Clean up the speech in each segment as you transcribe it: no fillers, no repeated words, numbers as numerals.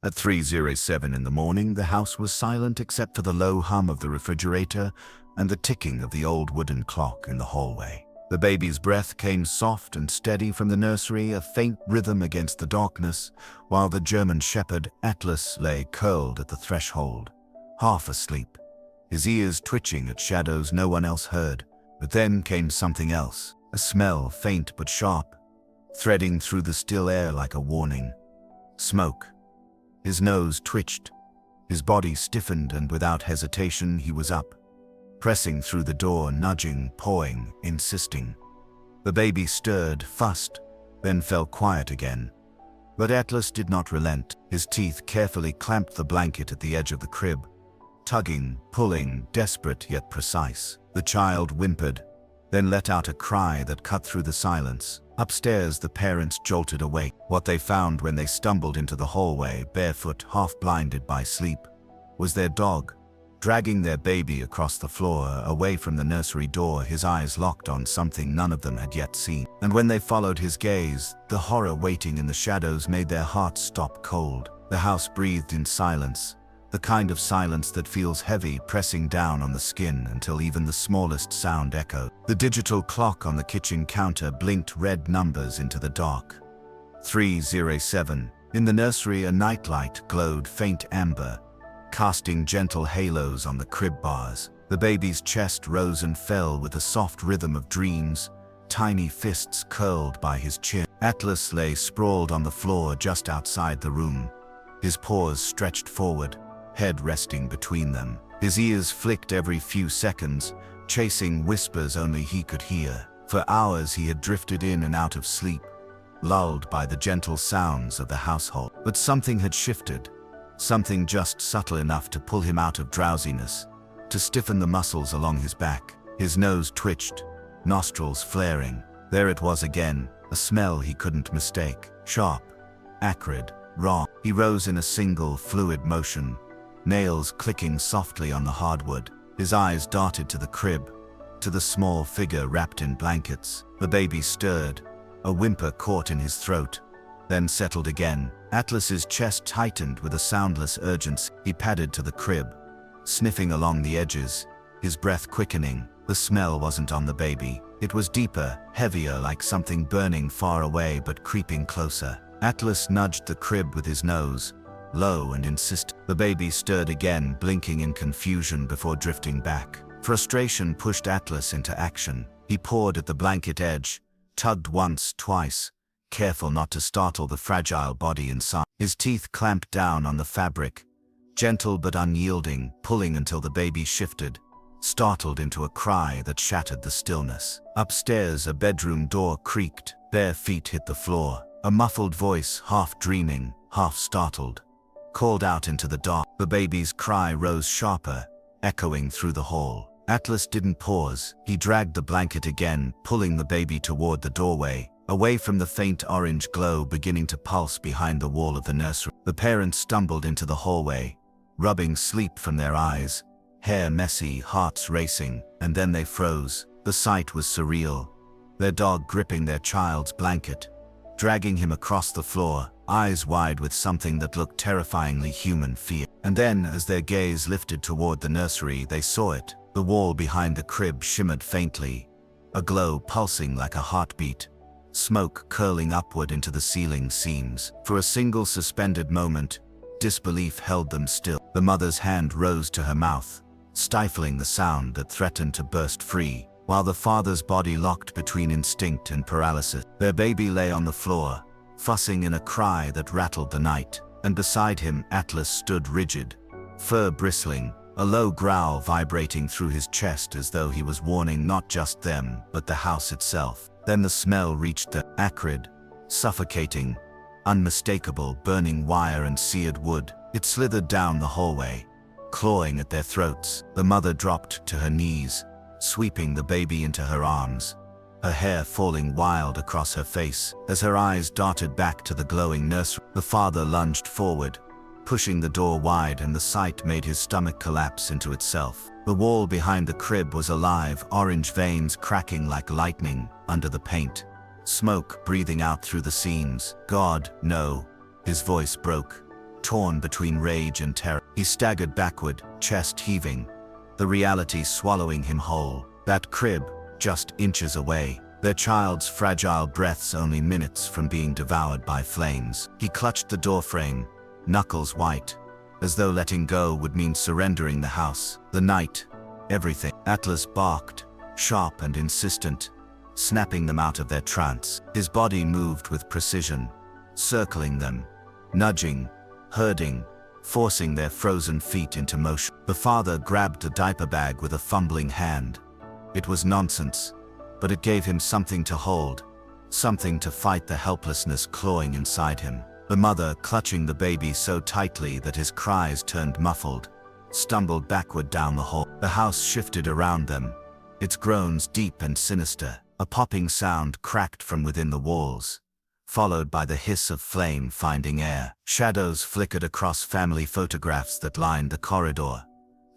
At 3:07 in the morning, the house was silent except for the low hum of the refrigerator and the ticking of the old wooden clock in the hallway. The baby's breath came soft and steady from the nursery, a faint rhythm against the darkness, while the German shepherd Atlas lay curled at the threshold, half asleep, his ears twitching at shadows no one else heard. But then came something else, a smell faint but sharp, threading through the still air like a warning. Smoke. His nose twitched, his body stiffened, and without hesitation he was up, pressing through the door, nudging, pawing, insisting. The baby stirred, fussed, then fell quiet again. But Atlas did not relent. His teeth carefully clamped the blanket at the edge of the crib, tugging, pulling, desperate yet precise. The child whimpered, then let out a cry that cut through the silence. Upstairs, the parents jolted awake. What they found when they stumbled into the hallway, barefoot, half-blinded by sleep, was their dog, dragging their baby across the floor, away from the nursery door, his eyes locked on something none of them had yet seen. And when they followed his gaze, the horror waiting in the shadows made their hearts stop cold. The house breathed in silence, the kind of silence that feels heavy, pressing down on the skin until even the smallest sound echoed. The digital clock on the kitchen counter blinked red numbers into the dark. 3:07. In the nursery, a nightlight glowed faint amber, casting gentle halos on the crib bars. The baby's chest rose and fell with a soft rhythm of dreams, tiny fists curled by his chin. Atlas lay sprawled on the floor just outside the room, his paws stretched forward, head resting between them. His ears flicked every few seconds, chasing whispers only he could hear. For hours he had drifted in and out of sleep, lulled by the gentle sounds of the household. But something had shifted, something just subtle enough to pull him out of drowsiness, to stiffen the muscles along his back. His nose twitched, nostrils flaring. There it was again, a smell he couldn't mistake, sharp, acrid, raw. He rose in a single, fluid motion, nails clicking softly on the hardwood. His eyes darted to the crib, to the small figure wrapped in blankets. The baby stirred, a whimper caught in his throat, then settled again. Atlas's chest tightened with a soundless urgency. He padded to the crib, sniffing along the edges, his breath quickening. The smell wasn't on the baby. It was deeper, heavier, like something burning far away but creeping closer. Atlas nudged the crib with his nose, low and insistent. The baby stirred again, blinking in confusion before drifting back. Frustration pushed Atlas into action. He pawed at the blanket edge, tugged once, twice, careful not to startle the fragile body inside. His teeth clamped down on the fabric, gentle but unyielding, pulling until the baby shifted, startled into a cry that shattered the stillness. Upstairs, a bedroom door creaked, bare feet hit the floor. A muffled voice, half dreaming, half startled, called out into the dark. The baby's cry rose sharper, echoing through the hall. Atlas didn't pause. He dragged the blanket again, pulling the baby toward the doorway, away from the faint orange glow beginning to pulse behind the wall of the nursery. The parents stumbled into the hallway, rubbing sleep from their eyes, hair messy, hearts racing, and then they froze. The sight was surreal, their dog gripping their child's blanket, dragging him across the floor, eyes wide with something that looked terrifyingly human, fear. And then, as their gaze lifted toward the nursery, they saw it. The wall behind the crib shimmered faintly, a glow pulsing like a heartbeat, smoke curling upward into the ceiling seams. For a single suspended moment, disbelief held them still. The mother's hand rose to her mouth, stifling the sound that threatened to burst free, while the father's body locked between instinct and paralysis. Their baby lay on the floor, fussing in a cry that rattled the night, and beside him Atlas stood rigid, fur bristling, a low growl vibrating through his chest as though he was warning not just them, but the house itself. Then the smell reached them, acrid, suffocating, unmistakable, burning wire and seared wood. It slithered down the hallway, clawing at their throats. The mother dropped to her knees, sweeping the baby into her arms, her hair falling wild across her face. As her eyes darted back to the glowing nursery, the father lunged forward, pushing the door wide, and the sight made his stomach collapse into itself. The wall behind the crib was alive, orange veins cracking like lightning under the paint, smoke breathing out through the seams. God, no. His voice broke, torn between rage and terror. He staggered backward, chest heaving, the reality swallowing him whole. That crib, just inches away, their child's fragile breaths only minutes from being devoured by flames. He clutched the doorframe, knuckles white, as though letting go would mean surrendering the house, the night, everything. Atlas barked, sharp and insistent, snapping them out of their trance. His body moved with precision, circling them, nudging, herding, forcing their frozen feet into motion. The father grabbed a diaper bag with a fumbling hand. It was nonsense, but it gave him something to hold, something to fight the helplessness clawing inside him. The mother, clutching the baby so tightly that his cries turned muffled, stumbled backward down the hall. The house shifted around them, its groans deep and sinister. A popping sound cracked from within the walls, followed by the hiss of flame finding air. Shadows flickered across family photographs that lined the corridor,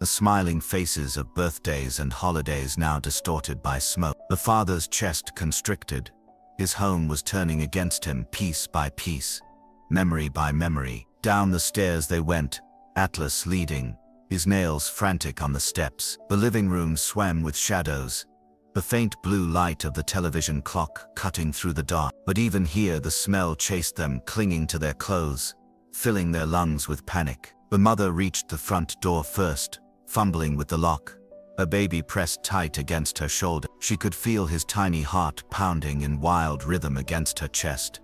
the smiling faces of birthdays and holidays now distorted by smoke. The father's chest constricted. His home was turning against him piece by piece, memory by memory. Down the stairs they went, Atlas leading, his nails frantic on the steps. The living room swam with shadows, the faint blue light of the television clock cutting through the dark. But even here the smell chased them, clinging to their clothes, filling their lungs with panic. The mother reached the front door first, fumbling with the lock, a baby pressed tight against her shoulder. She could feel his tiny heart pounding in wild rhythm against her chest,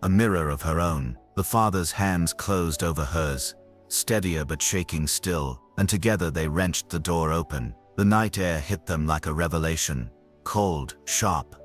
a mirror of her own. The father's hands closed over hers, steadier but shaking still, and together they wrenched the door open. The night air hit them like a revelation, cold, sharp,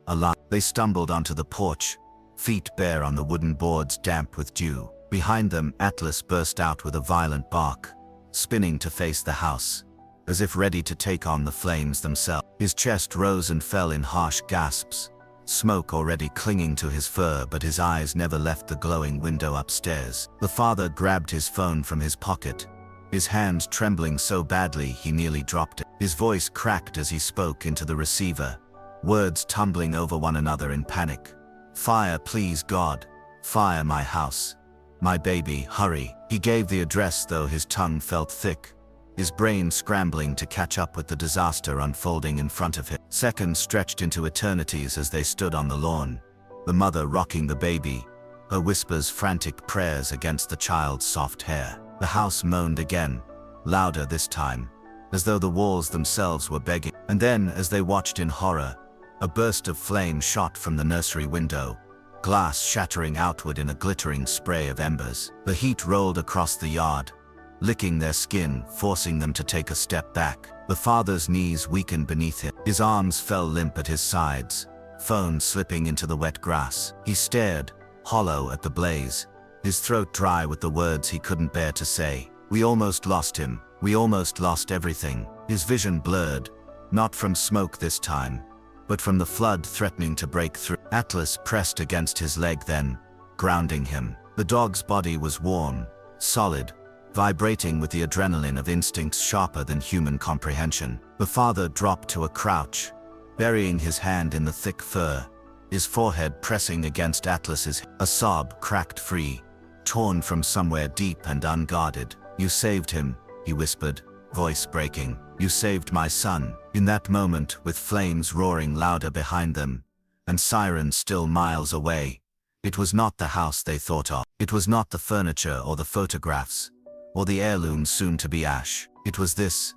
alive. They stumbled onto the porch, feet bare on the wooden boards damp with dew. Behind them, Atlas burst out with a violent bark, spinning to face the house, as if ready to take on the flames themselves. His chest rose and fell in harsh gasps, smoke already clinging to his fur, but his eyes never left the glowing window upstairs. The father grabbed his phone from his pocket, his hands trembling so badly he nearly dropped it. His voice cracked as he spoke into the receiver, words tumbling over one another in panic. "Fire, please God. Fire my house. My baby, hurry." He gave the address, though his tongue felt thick, his brain scrambling to catch up with the disaster unfolding in front of him. Seconds stretched into eternities as they stood on the lawn, the mother rocking the baby, her whispers frantic prayers against the child's soft hair. The house moaned again, louder this time, as though the walls themselves were begging. And then, as they watched in horror, a burst of flame shot from the nursery window, glass shattering outward in a glittering spray of embers. The heat rolled across the yard, licking their skin, forcing them to take a step back. The father's knees weakened beneath him. His arms fell limp at his sides, phone slipping into the wet grass. He stared, hollow at the blaze, his throat dry with the words he couldn't bear to say. "We almost lost him. We almost lost everything." His vision blurred, not from smoke this time, but from the flood threatening to break through. Atlas pressed against his leg then, grounding him. The dog's body was warm, solid, vibrating with the adrenaline of instincts sharper than human comprehension. The father dropped to a crouch, burying his hand in the thick fur, his forehead pressing against Atlas's. A sob cracked free, torn from somewhere deep and unguarded. "You saved him," he whispered, voice breaking. "You saved my son." In that moment, with flames roaring louder behind them, and sirens still miles away, it was not the house they thought of. It was not the furniture or the photographs, or the heirlooms soon to be ash. It was this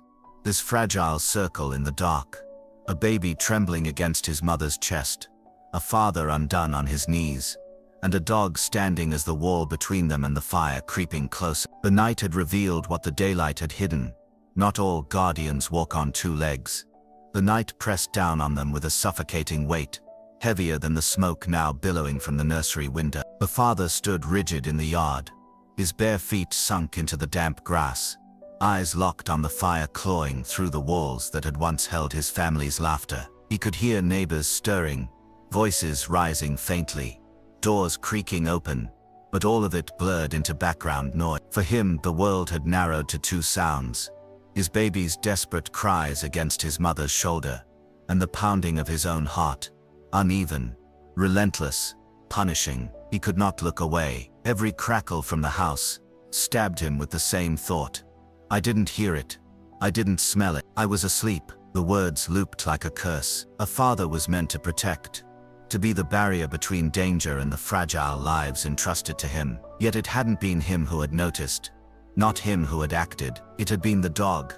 fragile circle in the dark, a baby trembling against his mother's chest, a father undone on his knees, and a dog standing as the wall between them and the fire creeping closer. The night had revealed what the daylight had hidden. Not all guardians walk on two legs. The night pressed down on them with a suffocating weight, heavier than the smoke now billowing from the nursery window. The father stood rigid in the yard, his bare feet sunk into the damp grass, eyes locked on the fire clawing through the walls that had once held his family's laughter. He could hear neighbors stirring, voices rising faintly, doors creaking open, but all of it blurred into background noise. For him, the world had narrowed to two sounds: his baby's desperate cries against his mother's shoulder, and the pounding of his own heart, uneven, relentless, punishing. He could not look away. Every crackle from the house, stabbed him with the same thought. I didn't hear it. I didn't smell it. I was asleep. The words looped like a curse. A father was meant to protect, to be the barrier between danger and the fragile lives entrusted to him. Yet it hadn't been him who had noticed, not him who had acted. It had been the dog,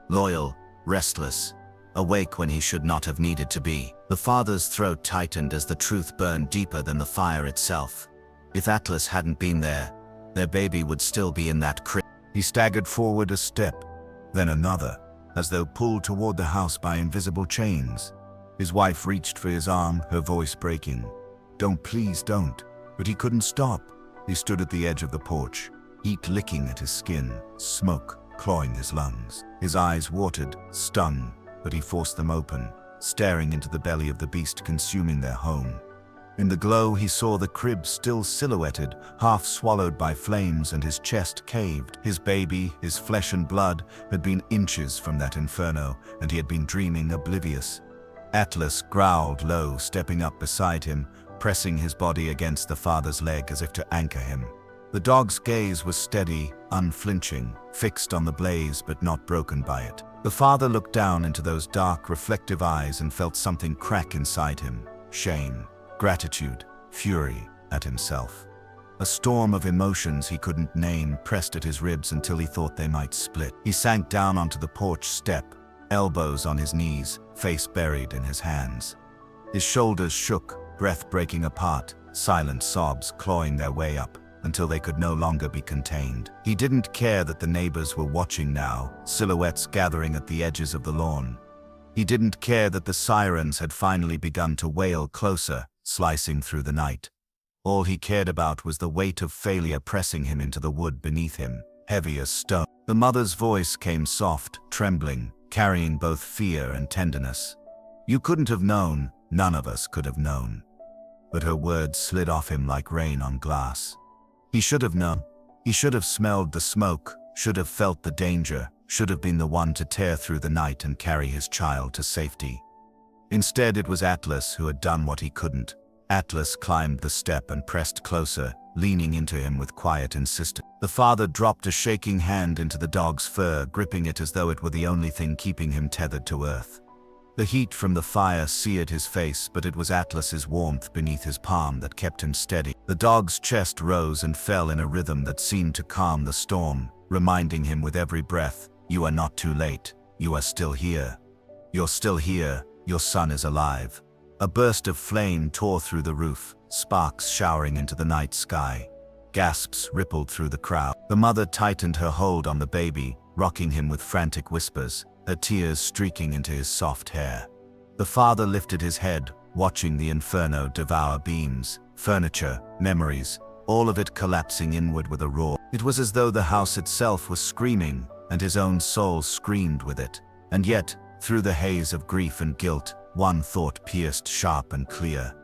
loyal, restless, awake when he should not have needed to be. The father's throat tightened as the truth burned deeper than the fire itself. If Atlas hadn't been there, their baby would still be in that crib. He staggered forward a step, then another, as though pulled toward the house by invisible chains. His wife reached for his arm, her voice breaking. "Don't, please don't." But he couldn't stop. He stood at the edge of the porch, heat licking at his skin, smoke clawing his lungs. His eyes watered, stung, but he forced them open, staring into the belly of the beast consuming their home. In the glow he saw the crib still silhouetted, half swallowed by flames, and his chest caved. His baby, his flesh and blood, had been inches from that inferno, and he had been dreaming oblivious. Atlas growled low, stepping up beside him, pressing his body against the father's leg as if to anchor him. The dog's gaze was steady, unflinching, fixed on the blaze but not broken by it. The father looked down into those dark, reflective eyes and felt something crack inside him. Shame, gratitude, fury at himself. A storm of emotions he couldn't name pressed at his ribs until he thought they might split. He sank down onto the porch step, elbows on his knees, face buried in his hands. His shoulders shook, breath breaking apart, silent sobs clawing their way up until they could no longer be contained. He didn't care that the neighbors were watching now, silhouettes gathering at the edges of the lawn. He didn't care that the sirens had finally begun to wail closer, slicing through the night. All he cared about was the weight of failure pressing him into the wood beneath him, heavy as stone. The mother's voice came soft, trembling, carrying both fear and tenderness. "You couldn't have known, none of us could have known." But her words slid off him like rain on glass. He should have known. He should have smelled the smoke, should have felt the danger, should have been the one to tear through the night and carry his child to safety. Instead, it was Atlas who had done what he couldn't. Atlas climbed the step and pressed closer, leaning into him with quiet insistence. The father dropped a shaking hand into the dog's fur, gripping it as though it were the only thing keeping him tethered to earth. The heat from the fire seared his face, but it was Atlas's warmth beneath his palm that kept him steady. The dog's chest rose and fell in a rhythm that seemed to calm the storm, reminding him with every breath, "You are not too late. You are still here. You're still here. Your son is alive." A burst of flame tore through the roof, sparks showering into the night sky. Gasps rippled through the crowd. The mother tightened her hold on the baby, rocking him with frantic whispers, her tears streaking into his soft hair. The father lifted his head, watching the inferno devour beams, furniture, memories, all of it collapsing inward with a roar. It was as though the house itself was screaming, and his own soul screamed with it. And yet, through the haze of grief and guilt, one thought pierced sharp and clear.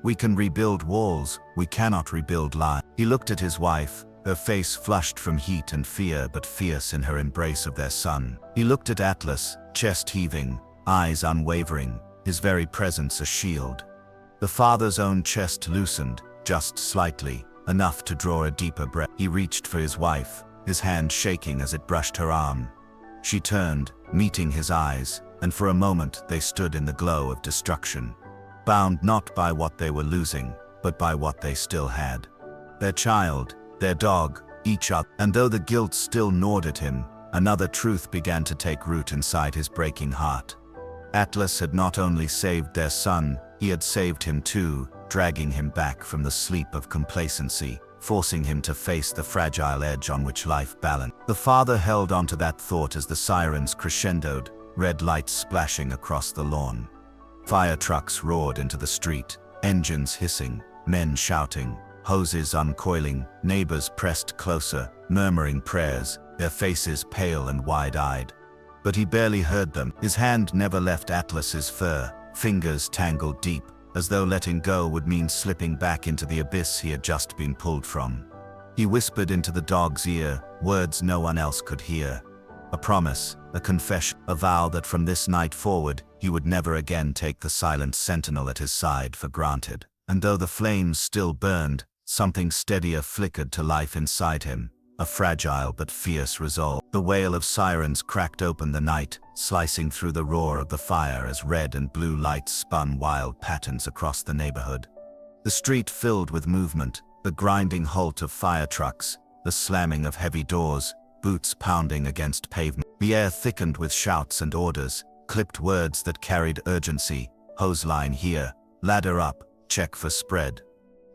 We can rebuild walls, we cannot rebuild lives. He looked at his wife, her face flushed from heat and fear but fierce in her embrace of their son. He looked at Atlas, chest heaving, eyes unwavering, his very presence a shield. The father's own chest loosened, just slightly, enough to draw a deeper breath. He reached for his wife, his hand shaking as it brushed her arm. She turned, meeting his eyes, and for a moment they stood in the glow of destruction, bound not by what they were losing, but by what they still had. Their child, their dog, each other. And though the guilt still gnawed at him, another truth began to take root inside his breaking heart. Atlas had not only saved their son, he had saved him too, dragging him back from the sleep of complacency, forcing him to face the fragile edge on which life balanced. The father held onto that thought as the sirens crescendoed, red lights splashing across the lawn. Fire trucks roared into the street, engines hissing, men shouting, hoses uncoiling, neighbors pressed closer, murmuring prayers, their faces pale and wide-eyed. But he barely heard them. His hand never left Atlas's fur, fingers tangled deep, as though letting go would mean slipping back into the abyss he had just been pulled from. He whispered into the dog's ear, words no one else could hear. A promise, a confession, a vow that from this night forward, he would never again take the silent sentinel at his side for granted. And though the flames still burned, something steadier flickered to life inside him, a fragile but fierce resolve. The wail of sirens cracked open the night, slicing through the roar of the fire as red and blue lights spun wild patterns across the neighborhood. The street filled with movement, the grinding halt of fire trucks, the slamming of heavy doors, boots pounding against pavement. The air thickened with shouts and orders, clipped words that carried urgency: hose line here, ladder up, check for spread.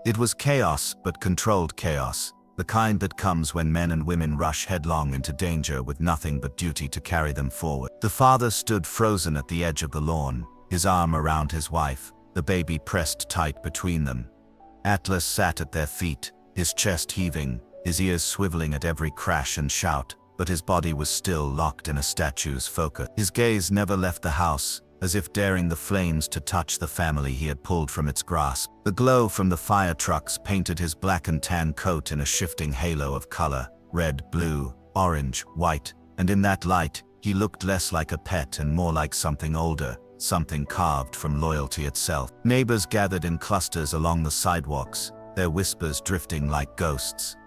It was chaos, but controlled chaos, the kind that comes when men and women rush headlong into danger with nothing but duty to carry them forward. The father stood frozen at the edge of the lawn, his arm around his wife, the baby pressed tight between them. Atlas sat at their feet, his chest heaving, his ears swiveling at every crash and shout, but his body was still locked in a statue's focus. His gaze never left the house, as if daring the flames to touch the family he had pulled from its grasp. The glow from the fire trucks painted his black and tan coat in a shifting halo of color: red, blue, orange, white, and in that light, he looked less like a pet and more like something older, something carved from loyalty itself. Neighbors gathered in clusters along the sidewalks, their whispers drifting like ghosts.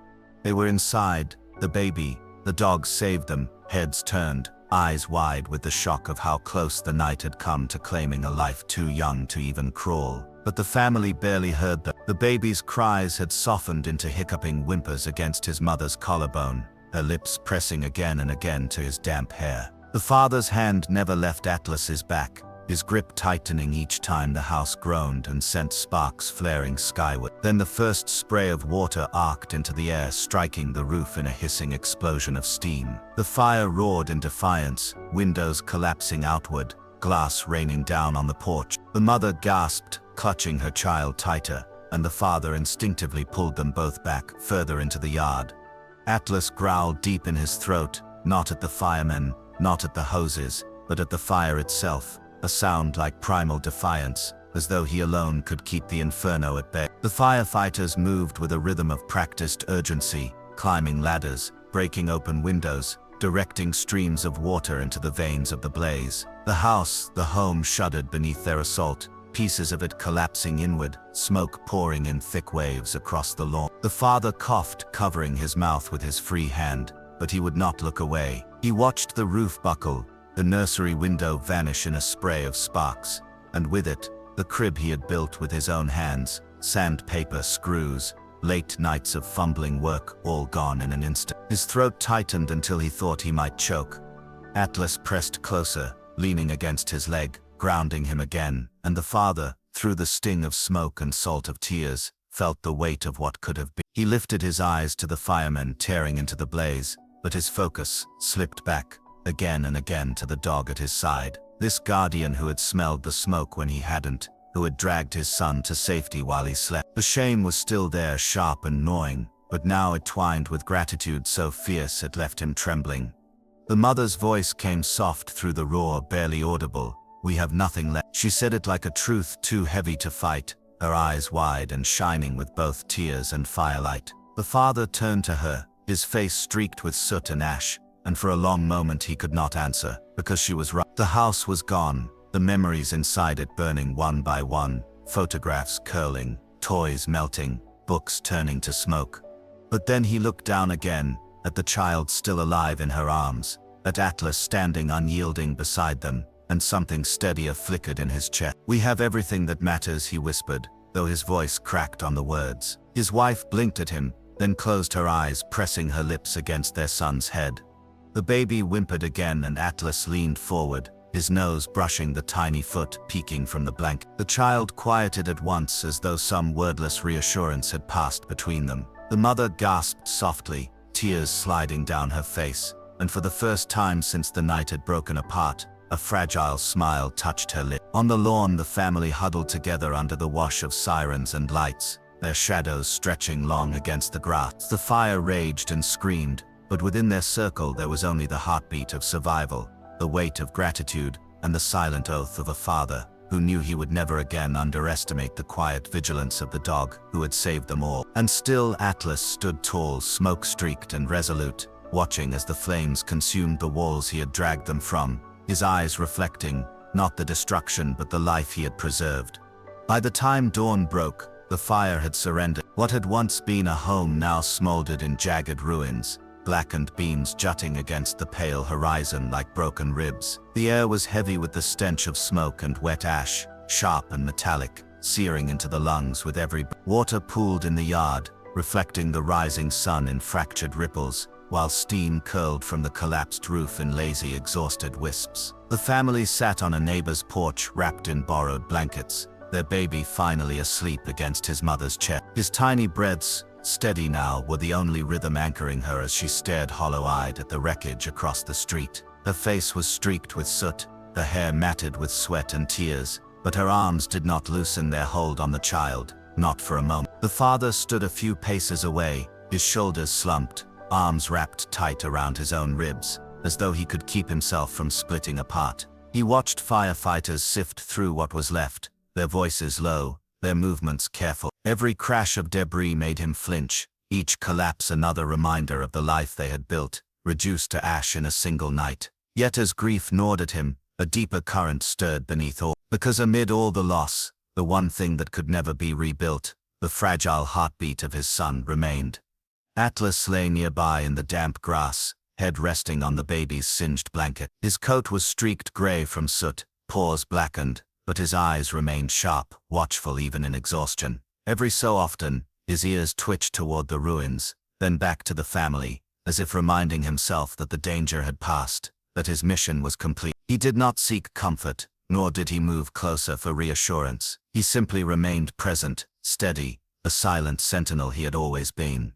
They were inside, the baby, the dog saved them, heads turned, eyes wide with the shock of how close the night had come to claiming a life too young to even crawl. But the family barely heard them. The baby's cries had softened into hiccuping whimpers against his mother's collarbone, her lips pressing again and again to his damp hair. The father's hand never left Atlas's back, his grip tightening each time the house groaned and sent sparks flaring skyward. Then the first spray of water arced into the air, striking the roof in a hissing explosion of steam. The fire roared in defiance, windows collapsing outward, glass raining down on the porch. The mother gasped, clutching her child tighter, and the father instinctively pulled them both back, further into the yard. Atlas growled deep in his throat, not at the firemen, not at the hoses, but at the fire itself. A sound like primal defiance, as though he alone could keep the inferno at bay. The firefighters moved with a rhythm of practiced urgency, climbing ladders, breaking open windows, directing streams of water into the veins of the blaze. The house, the home, shuddered beneath their assault, pieces of it collapsing inward, smoke pouring in thick waves across the lawn. The father coughed, covering his mouth with his free hand, but he would not look away. He watched the roof buckle, the nursery window vanish in a spray of sparks, and with it, the crib he had built with his own hands, sandpaper, screws, late nights of fumbling work, all gone in an instant. His throat tightened until he thought he might choke. Atlas pressed closer, leaning against his leg, grounding him again, and the father, through the sting of smoke and salt of tears, felt the weight of what could have been. He lifted his eyes to the firemen tearing into the blaze, but his focus slipped back, again and again, to the dog at his side. This guardian who had smelled the smoke when he hadn't, who had dragged his son to safety while he slept. The shame was still there, sharp and gnawing, but now it twined with gratitude so fierce it left him trembling. The mother's voice came soft through the roar, barely audible. "We have nothing left." She said it like a truth too heavy to fight, her eyes wide and shining with both tears and firelight. The father turned to her, his face streaked with soot and ash, and for a long moment he could not answer, because she was right. The house was gone, the memories inside it burning one by one, photographs curling, toys melting, books turning to smoke. But then he looked down again, at the child still alive in her arms, at Atlas standing unyielding beside them, and something steadier flickered in his chest. "We have everything that matters," he whispered, though his voice cracked on the words. His wife blinked at him, then closed her eyes, pressing her lips against their son's head. The baby whimpered again, and Atlas leaned forward, his nose brushing the tiny foot peeking from the blanket. The child quieted at once, as though some wordless reassurance had passed between them. The mother gasped softly, tears sliding down her face, and for the first time since the night had broken apart, a fragile smile touched her lip. On the lawn, the family huddled together under the wash of sirens and lights, their shadows stretching long against the grass. The fire raged and screamed, but within their circle there was only the heartbeat of survival, the weight of gratitude, and the silent oath of a father who knew he would never again underestimate the quiet vigilance of the dog who had saved them all. And still Atlas stood tall, smoke-streaked and resolute, watching as the flames consumed the walls he had dragged them from, his eyes reflecting, not the destruction but the life he had preserved. By the time dawn broke, The fire had surrendered. What had once been a home now smoldered in jagged ruins, blackened beams jutting against the pale horizon like broken ribs. The air was heavy with the stench of smoke and wet ash, sharp and metallic, searing into the lungs with every breath. Water pooled in the yard, reflecting the rising sun in fractured ripples, while steam curled from the collapsed roof in lazy, exhausted wisps. The family sat on a neighbor's porch wrapped in borrowed blankets, their baby finally asleep against his mother's chest. His tiny breaths, steady now, were the only rhythm anchoring her as she stared hollow-eyed at the wreckage across the street. Her face was streaked with soot, her hair matted with sweat and tears, but her arms did not loosen their hold on the child, not for a moment. The father stood a few paces away, his shoulders slumped, arms wrapped tight around his own ribs, as though he could keep himself from splitting apart. He watched firefighters sift through what was left, their voices low, their movements careful. Every crash of debris made him flinch, each collapse another reminder of the life they had built, reduced to ash in a single night. Yet as grief gnawed at him, a deeper current stirred beneath all. Because amid all the loss, the one thing that could never be rebuilt, the fragile heartbeat of his son, remained. Atlas lay nearby in the damp grass, head resting on the baby's singed blanket. His coat was streaked gray from soot, pores blackened, but his eyes remained sharp, watchful even in exhaustion. Every so often, his ears twitched toward the ruins, then back to the family, as if reminding himself that the danger had passed, that his mission was complete. He did not seek comfort, nor did he move closer for reassurance. He simply remained present, steady, the silent sentinel he had always been.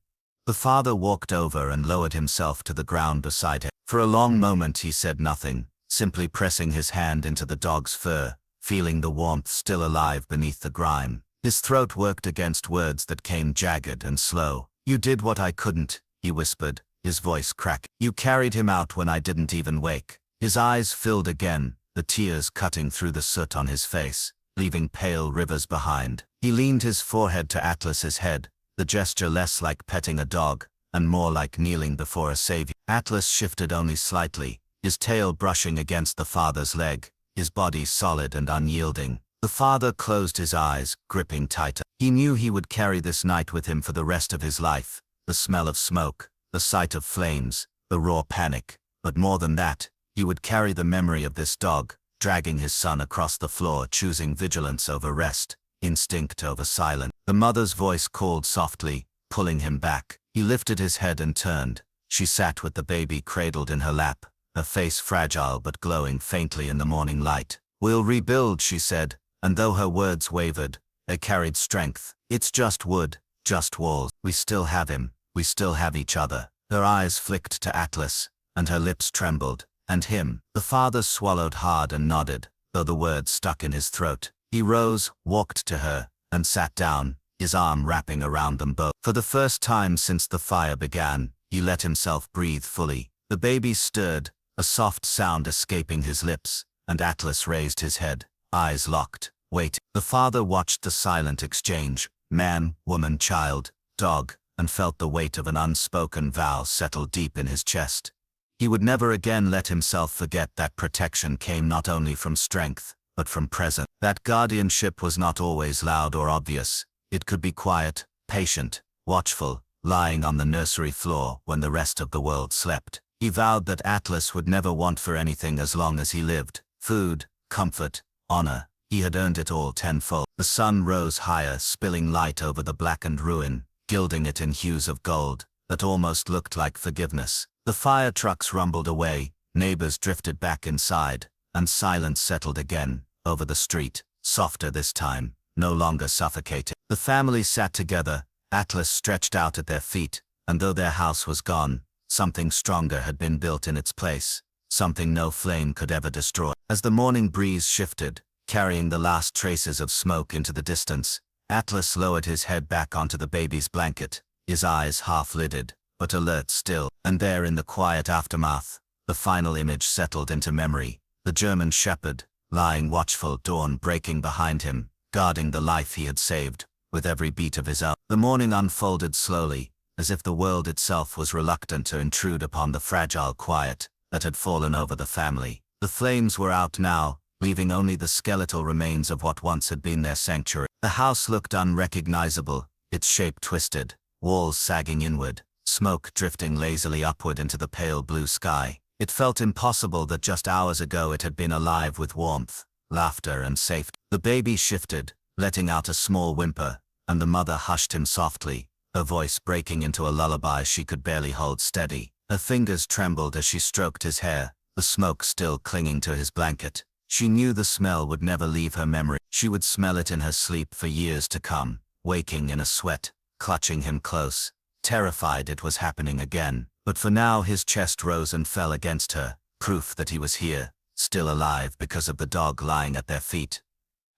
The father walked over and lowered himself to the ground beside him. For a long moment he said nothing, simply pressing his hand into the dog's fur, feeling the warmth still alive beneath the grime. His throat worked against words that came jagged and slow. "You did what I couldn't," he whispered, his voice cracked. "You carried him out when I didn't even wake." His eyes filled again, the tears cutting through the soot on his face, leaving pale rivers behind. He leaned his forehead to Atlas's head, the gesture less like petting a dog, and more like kneeling before a savior. Atlas shifted only slightly, his tail brushing against the father's leg, his body solid and unyielding. The father closed his eyes, gripping tighter. He knew he would carry this night with him for the rest of his life, the smell of smoke, the sight of flames, the raw panic. But more than that, he would carry the memory of this dog, dragging his son across the floor, choosing vigilance over rest, instinct over silence. The mother's voice called softly, pulling him back. He lifted his head and turned. She sat with the baby cradled in her lap, her face fragile but glowing faintly in the morning light. "We'll rebuild," she said, and though her words wavered, they carried strength. "It's just wood, just walls. We still have him, we still have each other." Her eyes flicked to Atlas, and her lips trembled. "And him." The father swallowed hard and nodded, though the words stuck in his throat. He rose, walked to her, and sat down, his arm wrapping around them both. For the first time since the fire began, he let himself breathe fully. The baby stirred, a soft sound escaping his lips, and Atlas raised his head, eyes locked, waiting. The father watched the silent exchange, man, woman, child, dog, and felt the weight of an unspoken vow settle deep in his chest. He would never again let himself forget that protection came not only from strength, but from presence. That guardianship was not always loud or obvious. It could be quiet, patient, watchful, lying on the nursery floor when the rest of the world slept. He vowed that Atlas would never want for anything as long as he lived. Food, comfort, honor. He had earned it all tenfold. The sun rose higher, spilling light over the blackened ruin, gilding it in hues of gold that almost looked like forgiveness. The fire trucks rumbled away, neighbors drifted back inside, and silence settled again, over the street, softer this time, no longer suffocating. The family sat together, Atlas stretched out at their feet, and though their house was gone, something stronger had been built in its place, something no flame could ever destroy. As the morning breeze shifted, carrying the last traces of smoke into the distance, Atlas lowered his head back onto the baby's blanket, his eyes half-lidded, but alert still. And there in the quiet aftermath, the final image settled into memory, the German shepherd, lying watchful, dawn breaking behind him, guarding the life he had saved, with every beat of his own. The morning unfolded slowly, as if the world itself was reluctant to intrude upon the fragile quiet that had fallen over the family. The flames were out now, leaving only the skeletal remains of what once had been their sanctuary. The house looked unrecognizable, its shape twisted, walls sagging inward, smoke drifting lazily upward into the pale blue sky. It felt impossible that just hours ago it had been alive with warmth, laughter and safety. The baby shifted, letting out a small whimper, and the mother hushed him softly, her voice breaking into a lullaby she could barely hold steady. Her fingers trembled as she stroked his hair, the smoke still clinging to his blanket. She knew the smell would never leave her memory. She would smell it in her sleep for years to come, waking in a sweat, clutching him close, terrified it was happening again. But for now his chest rose and fell against her, proof that he was here, still alive because of the dog lying at their feet.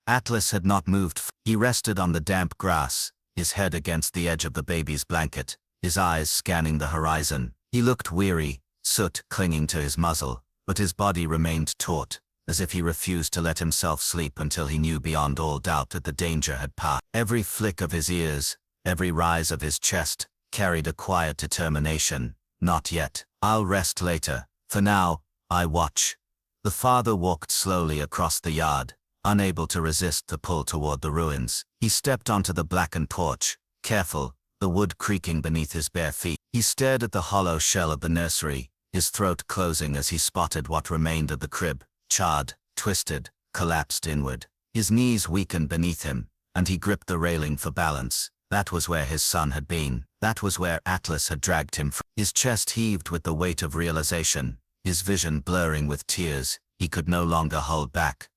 Atlas had not moved. He rested on the damp grass, his head against the edge of the baby's blanket, his eyes scanning the horizon. He looked weary, soot clinging to his muzzle, but his body remained taut, as if he refused to let himself sleep until he knew beyond all doubt that the danger had passed. Every flick of his ears, every rise of his chest, carried a quiet determination. Not yet. I'll rest later. For now, I watch. The father walked slowly across the yard, unable to resist the pull toward the ruins. He stepped onto the blackened porch, careful, the wood creaking beneath his bare feet. He stared at the hollow shell of the nursery, his throat closing as he spotted what remained of the crib, charred, twisted, collapsed inward. His knees weakened beneath him, and he gripped the railing for balance. That was where his son had been. That was where Atlas had dragged him from. His chest heaved with the weight of realization, his vision blurring with tears. He could no longer hold back.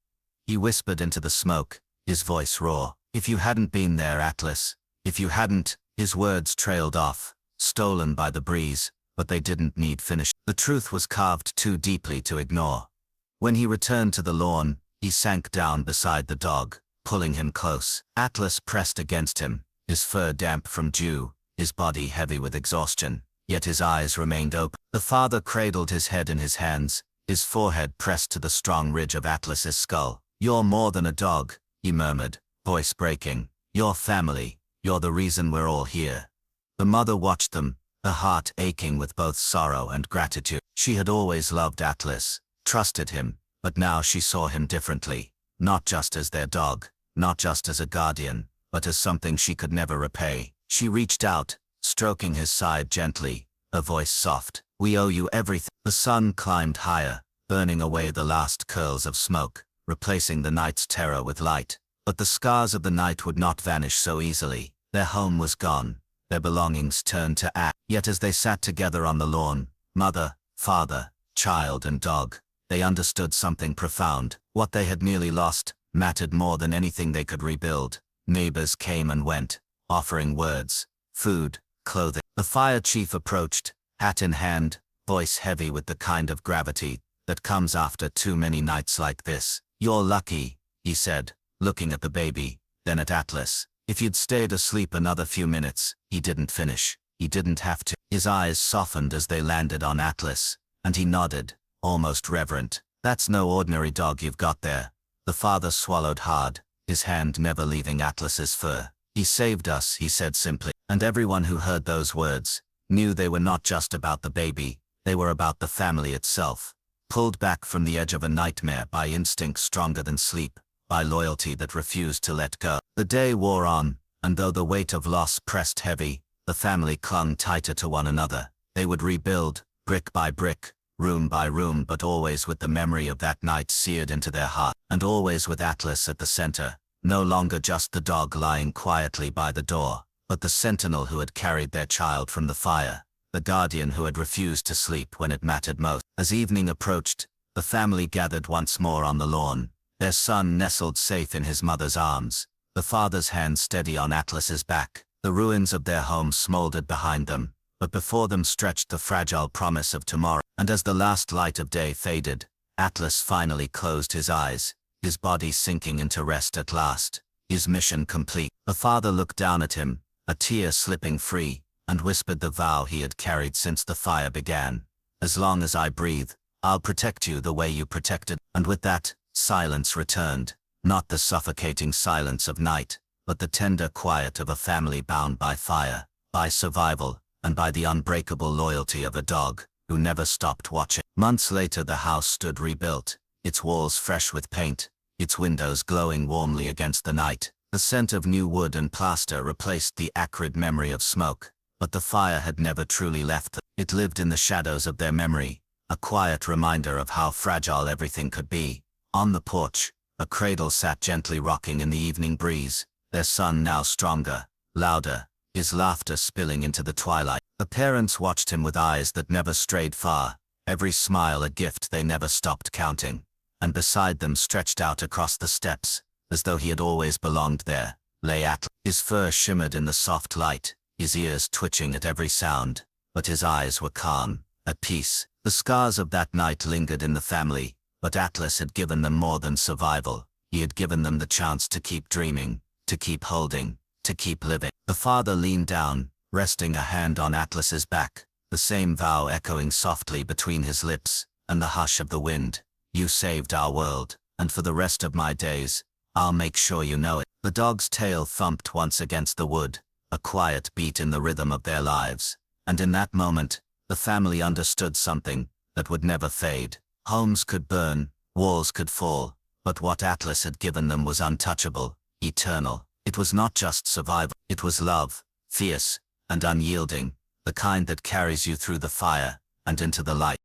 He whispered into the smoke, his voice raw. If you hadn't been there, Atlas. If you hadn't. His words trailed off, stolen by the breeze, but they didn't need finish. The truth was carved too deeply to ignore. When he returned to the lawn, he sank down beside the dog, pulling him close. Atlas pressed against him, his fur damp from dew, his body heavy with exhaustion, yet his eyes remained open. The father cradled his head in his hands, his forehead pressed to the strong ridge of Atlas's skull. You're more than a dog, he murmured, voice breaking. You're family. You're the reason we're all here. The mother watched them, her heart aching with both sorrow and gratitude. She had always loved Atlas, trusted him, but now she saw him differently, not just as their dog, not just as a guardian, but as something she could never repay. She reached out, stroking his side gently, her voice soft. We owe you everything. The sun climbed higher, burning away the last curls of smoke, replacing the night's terror with light. But the scars of the night would not vanish so easily. Their home was gone, their belongings turned to ash. Yet as they sat together on the lawn, mother, father, child and dog, they understood something profound. What they had nearly lost mattered more than anything they could rebuild. Neighbors came and went, offering words, food, clothing. The fire chief approached, hat in hand, voice heavy with the kind of gravity that comes after too many nights like this. You're lucky, he said, looking at the baby, then at Atlas. If you'd stayed asleep another few minutes. He didn't finish. He didn't have to. His eyes softened as they landed on Atlas, and he nodded, almost reverent. That's no ordinary dog you've got there. The father swallowed hard, his hand never leaving Atlas's fur. He saved us, he said simply, and everyone who heard those words knew they were not just about the baby, they were about the family itself. Pulled back from the edge of a nightmare by instinct stronger than sleep, by loyalty that refused to let go. The day wore on, and though the weight of loss pressed heavy, the family clung tighter to one another. They would rebuild, brick by brick, room by room, but always with the memory of that night seared into their heart, and always with Atlas at the center, no longer just the dog lying quietly by the door, but the sentinel who had carried their child from the fire, the guardian who had refused to sleep when it mattered most. As evening approached, the family gathered once more on the lawn, their son nestled safe in his mother's arms, the father's hand steady on Atlas's back. The ruins of their home smoldered behind them, but before them stretched the fragile promise of tomorrow. And as the last light of day faded, Atlas finally closed his eyes, his body sinking into rest at last, his mission complete. The father looked down at him, a tear slipping free, and whispered the vow he had carried since the fire began. As long as I breathe, I'll protect you the way you protected. And with that, silence returned, not the suffocating silence of night, but the tender quiet of a family bound by fire, by survival, and by the unbreakable loyalty of a dog who never stopped watching. Months later the house stood rebuilt, its walls fresh with paint, its windows glowing warmly against the night. The scent of new wood and plaster replaced the acrid memory of smoke, but the fire had never truly left them. It lived in the shadows of their memory, a quiet reminder of how fragile everything could be. On the porch, a cradle sat gently rocking in the evening breeze, their son now stronger, louder, his laughter spilling into the twilight. The parents watched him with eyes that never strayed far, every smile a gift they never stopped counting. And beside them, stretched out across the steps, as though he had always belonged there, lay Atlas. His fur shimmered in the soft light, his ears twitching at every sound, but his eyes were calm, at peace. The scars of that night lingered in the family, but Atlas had given them more than survival. He had given them the chance to keep dreaming, to keep holding, to keep living. The father leaned down, resting a hand on Atlas's back, the same vow echoing softly between his lips, and the hush of the wind. You saved our world, and for the rest of my days, I'll make sure you know it. The dog's tail thumped once against the wood, a quiet beat in the rhythm of their lives. And in that moment, the family understood something that would never fade. Homes could burn, walls could fall, but what Atlas had given them was untouchable, eternal. It was not just survival, it was love, fierce and unyielding, the kind that carries you through the fire and into the light.